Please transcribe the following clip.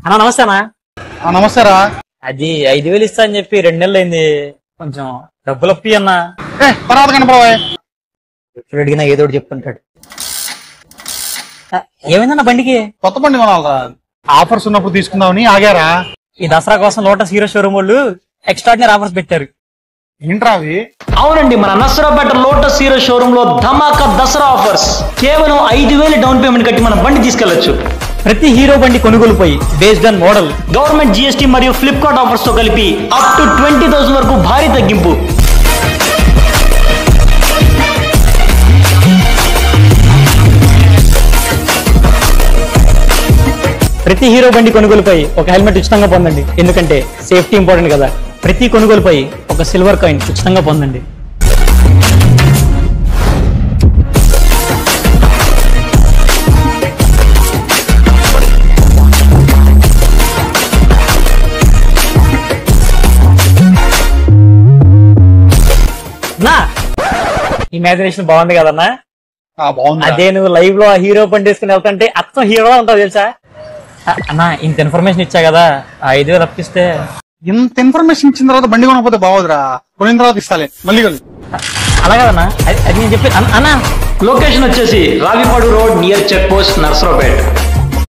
అన్నా నమస్తే అన్నా. నమస్తేరా. అది 5,000 ఇస్తా అని చెప్పి 2 నెలలు అయింది, కొంచెం డబ్బులు అప్పి అన్నా. తర్వాత కనపడవా? ఎప్పుడు అడిగినా ఏదో ఒకటి చెప్తుంటాడు. ఏమైందన్న బండికి? కొత్త బండి కొనాలరా, ఆఫర్స్ ఉన్నప్పుడు తీసుకుందామని ఆగారా. ఈ దసరా కోసం లోటస్ హీరో షోరూమ్ వాళ్ళు ఎక్స్ట్రాడినరీ ఆఫర్స్ పెట్టారు. ఏంట్రా అవి? అవునండి, మన నర్సరావుపేట లోటస్ హీరో షోరూమ్ లో ధమాకా దసరా ఆఫర్స్. కేవలం 5,000 డౌన్ పేమెంట్ కట్టి మన బండి తీసుకెళ్లొచ్చు. ప్రతి హీరో బండి కొనుగోలుపై based on model, government GST మరియు ఫ్లిప్కార్ట్ ఆఫర్స్ తో కలిపి అప్ టు 20,000 వరకు భారీ తగ్గింపు. ప్రతి హీరో బండి కొనుగోలుపై ఒక హెల్మెట్ ఉచితంగా పొందండి, ఎందుకంటే సేఫ్టీ ఇంపార్టెంట్ కదా. ప్రతి కొనుగోలుపై ఒక సిల్వర్ కాయిన్ ఉచితంగా పొందండి. నా ఇమాజినేషన్ బాగుంది కదన్నా? అదే నువ్వు లైవ్ లో హీరో బండి వేసుకుని వెళ్తుంటే అచ్చం హీరోలా ఉంటావు తెలుసా అన్నా. ఇంత ఇన్ఫర్మేషన్ ఇచ్చా కదా, 5,000 అప్పిస్తే. ఇంత ఇన్ఫర్మేషన్ ఇచ్చిన తర్వాత బండి కొనకపోతే బాగోదురా, కొనిన తర్వాత ఇస్తాలే మళ్ళీ. అలా కదన్నా, అది నేను చెప్పి అన్నా. లొకేషన్ వచ్చేసి Ravipadu road near check post Narasaraopet.